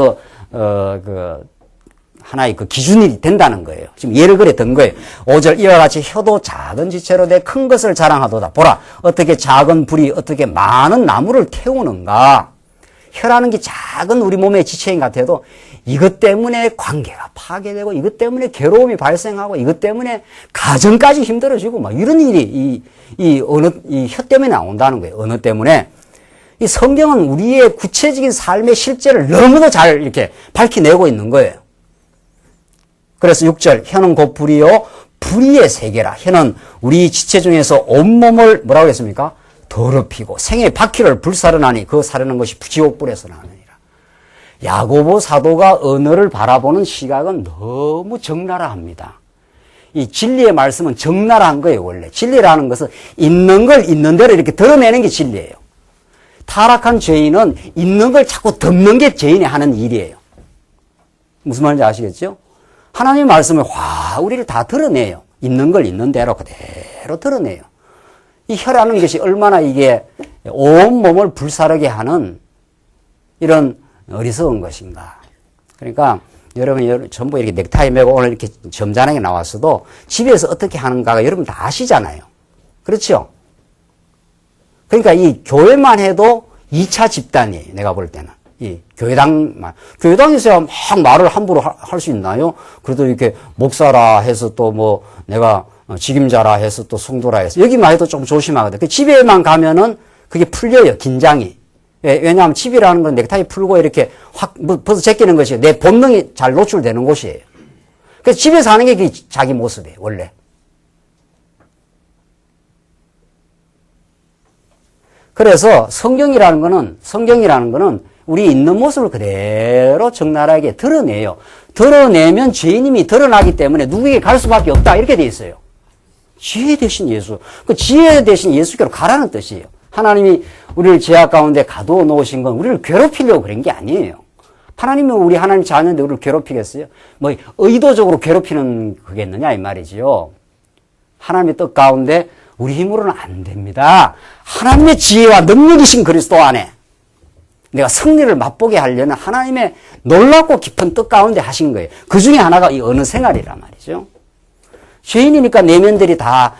하나의 그 기준이 된다는 거예요. 지금 예를 그래 든 거예요. 5절 이와 같이 혀도 작은 지체로 돼 큰 것을 자랑하도다. 보라 어떻게 작은 불이 어떻게 많은 나무를 태우는가. 혀라는 게 작은 우리 몸의 지체인 같아도 이것 때문에 관계가 파괴되고 이것 때문에 괴로움이 발생하고 이것 때문에 가정까지 힘들어지고 막 이런 일이 이 혀 때문에 나온다는 거예요. 언어 때문에. 이 성경은 우리의 구체적인 삶의 실제를 너무도 잘 이렇게 밝혀내고 있는 거예요. 그래서 6절 혀는 곧 불이요 불의의 세계라. 혀는 우리 지체 중에서 온몸을 뭐라고 했습니까? 더럽히고 생의 바퀴를 불사르나니 그 사르는 것이 지옥불에서 나느니라. 야고보 사도가 언어를 바라보는 시각은 너무 적나라합니다. 이 진리의 말씀은 적나라한 거예요. 원래 진리라는 것은 있는 걸 있는 대로 이렇게 드러내는 게 진리예요. 타락한 죄인은 있는 걸 자꾸 덮는 게 죄인이 하는 일이에요. 무슨 말인지 아시겠죠? 하나님의 말씀을 우리를 다 드러내요. 있는 걸 있는 대로 그대로 드러내요. 이 혀라는 것이 얼마나 이게 온 몸을 불사르게 하는 이런 어리석은 것인가. 그러니까 여러분 전부 이렇게 넥타이 매고 오늘 이렇게 점잖하게 나왔어도 집에서 어떻게 하는가가 여러분 다 아시잖아요. 그렇죠? 그러니까 이 교회만 해도 2차 집단이에요. 내가 볼 때는. 이 교회당에서야 막 말을 함부로 할 수 있나요? 그래도 이렇게 목사라 해서 또 뭐 내가 직임자라 해서 또 성도라 해서 여기만 해도 좀 조심하거든. 그 집에만 가면은 그게 풀려요. 긴장이. 왜냐하면 집이라는 건 넥타이 풀고 이렇게 확 벌써 제끼는 것이 내 본능이 잘 노출되는 곳이에요. 그래서 집에서 하는 게 자기 모습이에요. 원래. 그래서 성경이라는 거는 우리 있는 모습을 그대로 적나라하게 드러내요. 드러내면 죄인임이 드러나기 때문에 누구에게 갈 수밖에 없다. 이렇게 돼 있어요. 지혜 대신 예수. 그 지혜 대신 예수께로 가라는 뜻이에요. 하나님이 우리를 죄악 가운데 가두어 놓으신 건 우리를 괴롭히려고 그런 게 아니에요. 하나님은 우리 하나님 자녀인데 우리를 괴롭히겠어요? 뭐 의도적으로 괴롭히는 거겠느냐 이 말이지요. 하나님의 뜻 가운데 우리 힘으로는 안 됩니다. 하나님의 지혜와 능력이신 그리스도 안에 내가 승리를 맛보게 하려는 하나님의 놀랍고 깊은 뜻 가운데 하신 거예요. 그 중에 하나가 이 언어 생활이란 말이죠. 죄인이니까 내면들이 다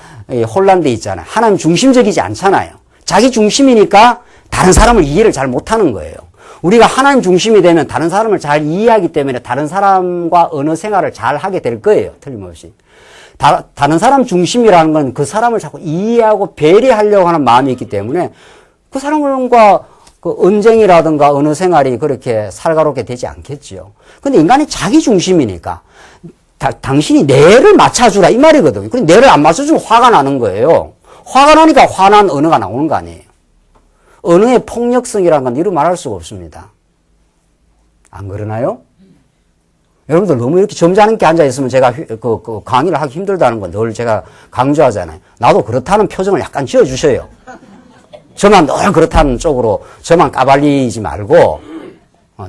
혼란돼 있잖아요. 하나님 중심적이지 않잖아요. 자기 중심이니까 다른 사람을 이해를 잘 못하는 거예요. 우리가 하나님 중심이 되면 다른 사람을 잘 이해하기 때문에 다른 사람과 언어 생활을 잘 하게 될 거예요. 틀림없이. 다른 사람 중심이라는 건 그 사람을 자꾸 이해하고 배려하려고 하는 마음이 있기 때문에 그 사람과 그 언쟁이라든가 언어 생활이 그렇게 살가롭게 되지 않겠지요. 근데 인간이 자기 중심이니까 당신이 뇌를 맞춰주라 이 말이거든요. 근데 뇌를 안 맞춰주면 화가 나는 거예요. 화가 나니까 화난 언어가 나오는 거 아니에요. 언어의 폭력성이라는 건 이루 말할 수가 없습니다. 안 그러나요? 여러분들 너무 이렇게 점잖게 앉아있으면 제가 그 강의를 하기 힘들다는 건 늘 제가 강조하잖아요. 나도 그렇다는 표정을 약간 지어주셔요. 저만 늘 그렇다는 쪽으로 저만 까발리지 말고,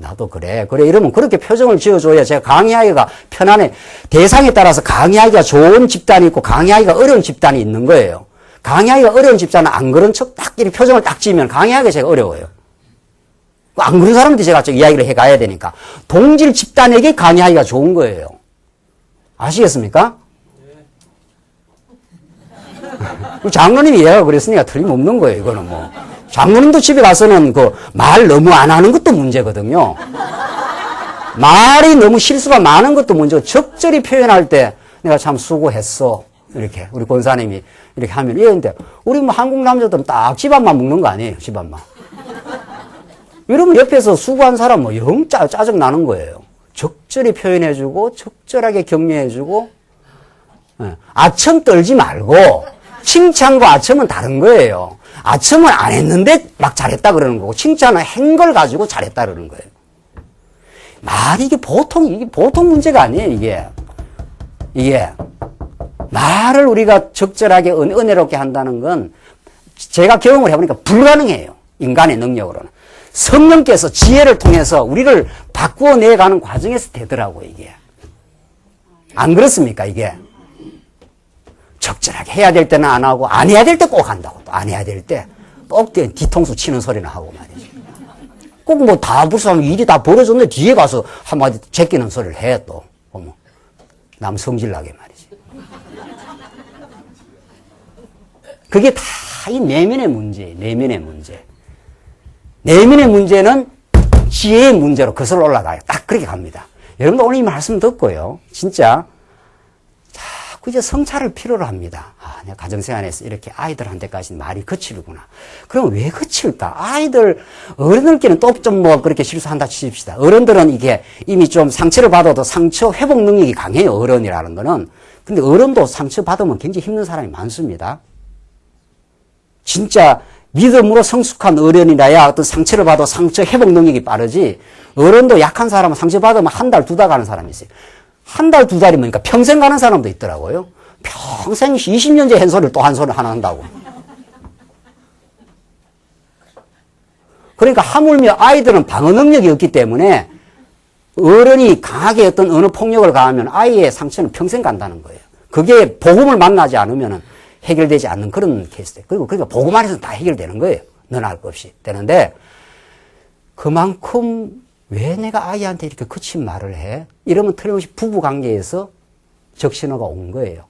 나도 그래. 이러면 그렇게 표정을 지어줘야 제가 강의하기가 편안해. 대상에 따라서 강의하기가 좋은 집단이 있고 강의하기가 어려운 집단이 있는 거예요. 강의하기가 어려운 집단은 안 그런 척 딱 이렇게 표정을 딱 지으면 강의하기가 제가 어려워요. 안 그런 사람한테 제가 이야기를 해가야 되니까. 동질 집단에게 강의하기가 좋은 거예요. 아시겠습니까? 장로님이 얘가 그랬으니까 틀림없는 거예요, 이거는 뭐. 장로님도 집에 가서는 말 너무 안 하는 것도 문제거든요. 말이 너무 실수가 많은 것도 문제고, 적절히 표현할 때 내가 참 수고했어. 이렇게, 우리 권사님이 이렇게 하면, 근데 우리 뭐 한국 남자들은 딱 집안만 먹는 거 아니에요, 집안만. 이러면 옆에서 수고한 사람 뭐 영 짜증 나는 거예요. 적절히 표현해주고, 적절하게 격려해주고, 아첨 떨지 말고, 칭찬과 아첨은 다른 거예요. 아첨은 안 했는데 막 잘했다 그러는 거고, 칭찬은 한 걸 가지고 잘했다 그러는 거예요. 말이 이게 보통 문제가 아니에요, 이게. 말을 우리가 적절하게 은혜롭게 한다는 건 제가 경험을 해보니까 불가능해요. 인간의 능력으로는. 성령께서 지혜를 통해서 우리를 바꾸어내가는 과정에서 되더라고요, 이게. 안 그렇습니까, 이게? 적절하게 해야 될 때는 안 하고, 안 해야 될 때 꼭 한다고. 또 안 해야 될 때, 꼭 뒤통수 치는 소리나 하고 말이지. 꼭 뭐 다 불쌍하면 일이 다 벌어졌는데 뒤에 가서 한마디 제끼는 소리를 해, 또. 어머. 남 성질나게 말이지. 그게 다 이 내면의 문제예요, 내면의 문제. 내면의 문제는 지혜의 문제로 거슬러 올라가요. 딱 그렇게 갑니다. 여러분도 오늘 이 말씀 듣고요. 진짜 자꾸 이제 성찰을 필요로 합니다. 내가 가정생활에서 이렇게 아이들한테까지 말이 거칠구나. 그럼 왜 거칠까? 어른들끼리는 또 좀 뭐 그렇게 실수한다 치십시다. 어른들은 이게 이미 좀 상처를 받아도 상처 회복 능력이 강해요. 어른이라는 거는. 근데 어른도 상처 받으면 굉장히 힘든 사람이 많습니다. 진짜 믿음으로 성숙한 어른이라야 어떤 상처를 받아 상처 회복 능력이 빠르지, 어른도 약한 사람은 상처 받으면 한 달, 두 달 가는 사람이 있어요. 한 달, 두 달이면 그러니까 평생 가는 사람도 있더라고요. 평생 20년째 한 소리를 또 한 소리 하나 한다고. 그러니까 하물며 아이들은 방어 능력이 없기 때문에 어른이 강하게 어떤 어느 폭력을 가하면 아이의 상처는 평생 간다는 거예요. 그게 복음을 만나지 않으면 해결되지 않는 그런 케이스예요. 그러니까 복음 안에서는 다 해결되는 거예요. 너나 할 것 없이. 되는데, 그만큼 왜 내가 아이한테 이렇게 거친 말을 해? 이러면 틀림없이 부부 관계에서 적신호가 온 거예요.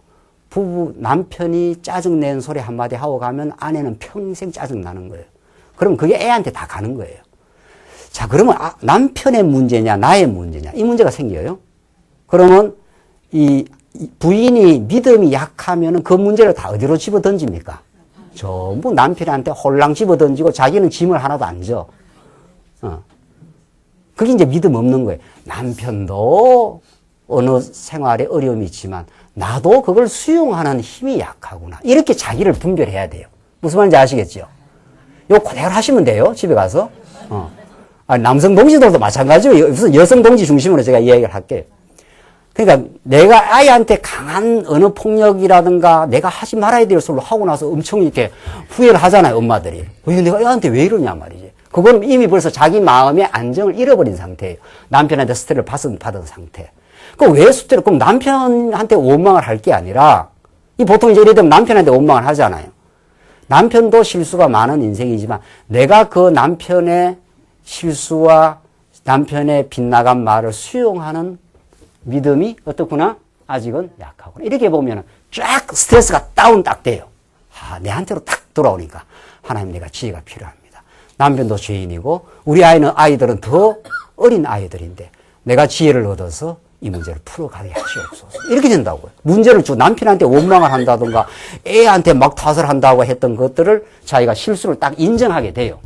남편이 짜증낸 소리 한마디 하고 가면 아내는 평생 짜증나는 거예요. 그럼 그게 애한테 다 가는 거예요. 자, 그러면 남편의 문제냐, 나의 문제냐, 이 문제가 생겨요. 그러면 부인이 믿음이 약하면은 그 문제를 다 어디로 집어 던집니까? 전부 남편한테 홀랑 집어 던지고 자기는 짐을 하나도 안 져. 그게 이제 믿음 없는 거예요. 남편도 어느 생활에 어려움이 있지만 나도 그걸 수용하는 힘이 약하구나. 이렇게 자기를 분별해야 돼요. 무슨 말인지 아시겠죠? 이거 그대로 하시면 돼요. 집에 가서. 남성 동지들도 마찬가지로 무슨 여성 동지 중심으로 제가 이야기를 할게요. 그러니까 내가 아이한테 강한 언어 폭력이라든가 내가 하지 말아야 될 소리를 하고 나서 엄청 이렇게 후회를 하잖아요, 엄마들이. 왜 내가 애한테 왜 이러냐 말이지. 그건 이미 벌써 자기 마음의 안정을 잃어버린 상태예요. 남편한테 스트레스를 받은 상태. 그럼 남편한테 원망을 할 게 아니라, 보통 이제 이래 되면 남편한테 원망을 하잖아요. 남편도 실수가 많은 인생이지만 내가 그 남편의 실수와 남편의 빗나간 말을 수용하는 믿음이 어떻구나? 아직은 약하구나. 이렇게 보면 쫙 스트레스가 딱 돼요. 내한테로 딱 돌아오니까 하나님, 내가 지혜가 필요합니다. 남편도 죄인이고 우리 아이들은 더 어린 아이들인데 내가 지혜를 얻어서 이 문제를 풀어가게 하시옵소서. 이렇게 된다고요. 문제를 주고 남편한테 원망을 한다든가 애한테 막 탓을 한다고 했던 것들을 자기가 실수를 딱 인정하게 돼요.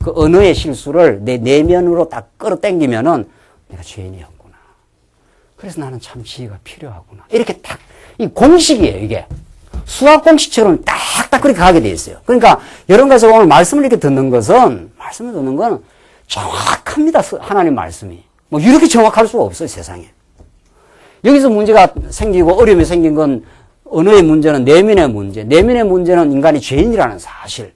그 언어의 실수를 내 내면으로 딱 끌어당기면은 내가 죄인이었구나. 그래서 나는 참 지혜가 필요하구나. 이렇게 딱, 이 공식이에요, 이게. 수학 공식처럼 딱딱 그렇게 가게 돼 있어요. 그러니까 여러분께서 오늘 말씀을 이렇게 듣는 건 정확합니다. 하나님 말씀이. 뭐 이렇게 정확할 수가 없어요, 세상에. 여기서 문제가 생기고 어려움이 생긴 건 언어의 문제는 내면의 문제. 내면의 문제는 인간이 죄인이라는 사실.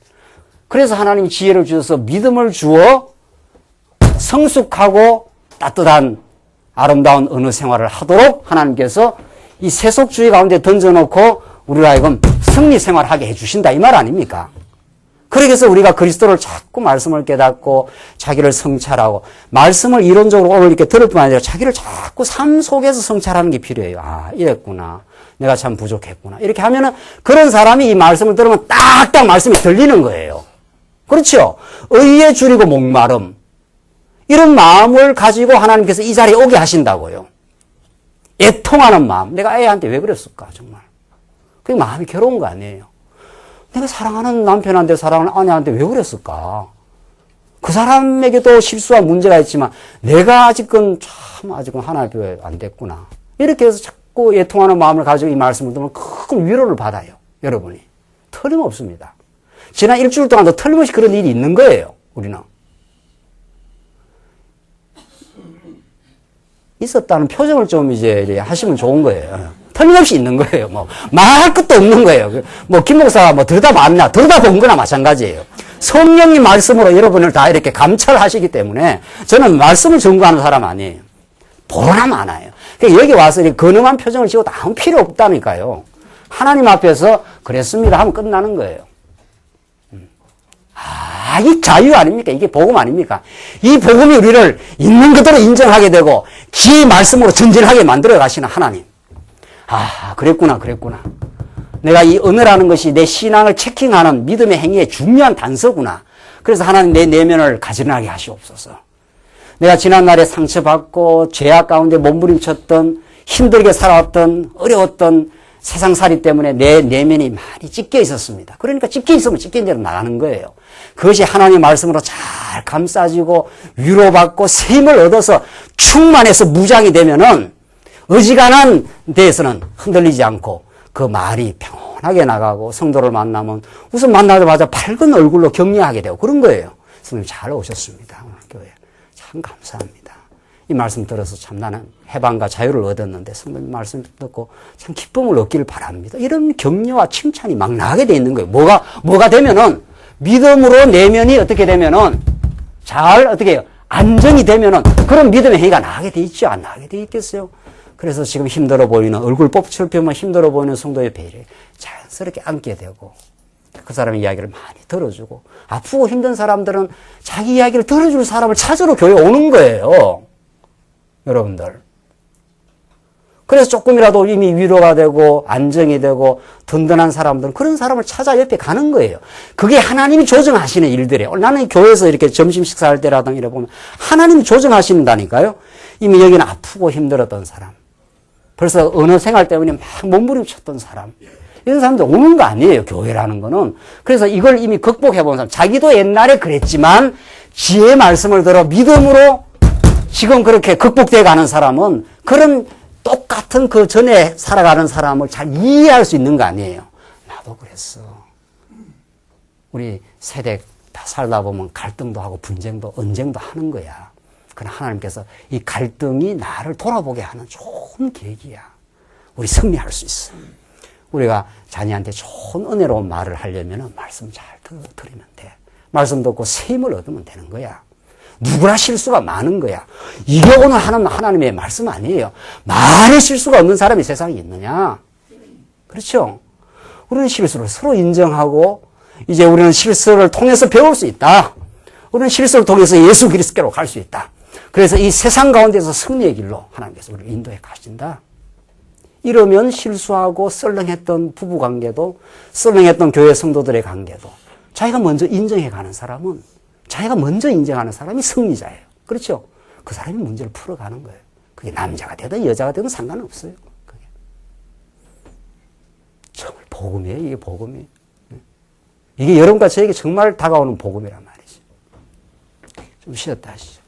그래서 하나님이 지혜를 주셔서 믿음을 주어 성숙하고 따뜻한 아름다운 언어 생활을 하도록 하나님께서 이 세속주의 가운데 던져놓고 우리를 하여금 승리 생활하게 해주신다 이 말 아닙니까? 그래서 우리가 그리스도를 자꾸 말씀을 깨닫고 자기를 성찰하고 말씀을 이론적으로 오늘 이렇게 들을 뿐만 아니라 자기를 자꾸 삶 속에서 성찰하는 게 필요해요. 아, 이랬구나. 내가 참 부족했구나. 이렇게 하면은 그런 사람이 이 말씀을 들으면 딱딱 말씀이 들리는 거예요. 그렇죠? 의에 줄이고 목마름. 이런 마음을 가지고 하나님께서 이 자리에 오게 하신다고요. 애통하는 마음. 내가 애한테 왜 그랬을까, 정말. 그게 마음이 괴로운 거 아니에요. 내가 사랑하는 남편한테, 사랑하는 아내한테 왜 그랬을까? 그 사람에게도 실수와 문제가 있지만 내가 아직은 하나님 앞에 안 됐구나. 이렇게 해서 자꾸 애통하는 마음을 가지고 이 말씀을 들으면 큰 위로를 받아요. 여러분이. 틀림없습니다. 지난 일주일 동안도 틀림없이 그런 일이 있는 거예요. 우리는. 있었다는 표정을 좀 이제 하시면 좋은 거예요. 틀림없이 있는 거예요. 뭐, 말할 것도 없는 거예요. 뭐, 김 목사가 뭐, 들여다봤나, 들여다본 거나 마찬가지예요. 성령님 말씀으로 여러분을 다 이렇게 감찰하시기 때문에 저는 말씀을 전구하는 사람 아니에요. 보나 마나요. 그러니까 여기 와서 이렇게 근엄한 표정을 지고 아무 필요 없다니까요. 하나님 앞에서 그랬습니다 하면 끝나는 거예요. 아, 이 자유 아닙니까? 이게 복음 아닙니까? 이 복음이 우리를 있는 그대로 인정하게 되고 기 말씀으로 전진하게 만들어 가시는 하나님. 아, 그랬구나. 내가 이 언어라는 것이 내 신앙을 체킹하는 믿음의 행위의 중요한 단서구나. 그래서 하나님 내 내면을 가지런하게 하시옵소서. 내가 지난날에 상처받고 죄악 가운데 몸부림쳤던 힘들게 살아왔던 어려웠던 세상살이 때문에 내 내면이 많이 찢겨 있었습니다. 그러니까 찢겨 있으면 찢긴 대로 나가는 거예요. 그것이 하나님의 말씀으로 잘 감싸지고 위로받고 새 힘을 얻어서 충만해서 무장이 되면은 어지간한 데에서는 흔들리지 않고 그 말이 평온하게 나가고 성도를 만나면 우선 만나자마자 밝은 얼굴로 격려하게 되고 그런 거예요. 선생님 잘 오셨습니다. 오늘 교회. 참 감사합니다. 이 말씀 들어서 참 나는 해방과 자유를 얻었는데 성도님 말씀 듣고 참 기쁨을 얻기를 바랍니다. 이런 격려와 칭찬이 막 나가게 돼 있는 거예요. 뭐가 되면은 믿음으로 내면이 어떻게 되면은 잘 어떻게 해요? 안정이 되면은 그런 믿음의 행위가 나가게 돼 있죠. 안 나가게 돼 있겠어요? 그래서 지금 힘들어 보이는 얼굴 뽑칠펴만 힘들어 보이는 성도의 배를 자연스럽게 안게 되고 그 사람의 이야기를 많이 들어주고 아프고 힘든 사람들은 자기 이야기를 들어줄 사람을 찾으러 교회에 오는 거예요. 여러분들. 그래서 조금이라도 이미 위로가 되고 안정이 되고 든든한 사람들은 그런 사람을 찾아 옆에 가는 거예요. 그게 하나님이 조정하시는 일들이에요. 나는 교회에서 이렇게 점심 식사할 때라든가 이래 보면 하나님이 조정하신다니까요. 이미 여기는 아프고 힘들었던 사람. 벌써 언어 생활 때문에 막 몸부림쳤던 사람. 이런 사람들 오는 거 아니에요. 교회라는 거는. 그래서 이걸 이미 극복해 본 사람. 자기도 옛날에 그랬지만 지혜의 말씀을 들어 믿음으로 지금 그렇게 극복되어 가는 사람은 그런 똑같은 그 전에 살아가는 사람을 잘 이해할 수 있는 거 아니에요. 나도 그랬어. 우리 세대 다 살다 보면 갈등도 하고 분쟁도 언쟁도 하는 거야. 그러나 하나님께서 이 갈등이 나를 돌아보게 하는 좋은 계기야. 우리 승리할 수 있어. 우리가 자녀한테 좋은 은혜로운 말을 하려면 말씀 잘 들으면 돼. 말씀 듣고 새 힘을 얻으면 되는 거야. 누구나 실수가 많은 거야. 이게 오늘 하나님의 말씀 아니에요. 말에 실수가 없는 사람이 세상에 있느냐? 그렇죠? 우리는 실수를 서로 인정하고 이제 우리는 실수를 통해서 배울 수 있다. 우리는 실수를 통해서 예수 그리스도로 갈 수 있다. 그래서 이 세상 가운데서 승리의 길로 하나님께서 우리를 인도해 가신다. 이러면 실수하고 썰렁했던 부부관계도 썰렁했던 교회 성도들의 관계도 자기가 먼저 인정해 가는 사람은 자기가 먼저 인정하는 사람이 승리자예요. 그렇죠? 그 사람이 문제를 풀어가는 거예요. 그게 남자가 되든 여자가 되든 상관없어요. 그게. 정말 복음이에요. 이게 복음이에요. 이게 여러분과 저에게 정말 다가오는 복음이란 말이죠. 좀 쉬었다 하시죠.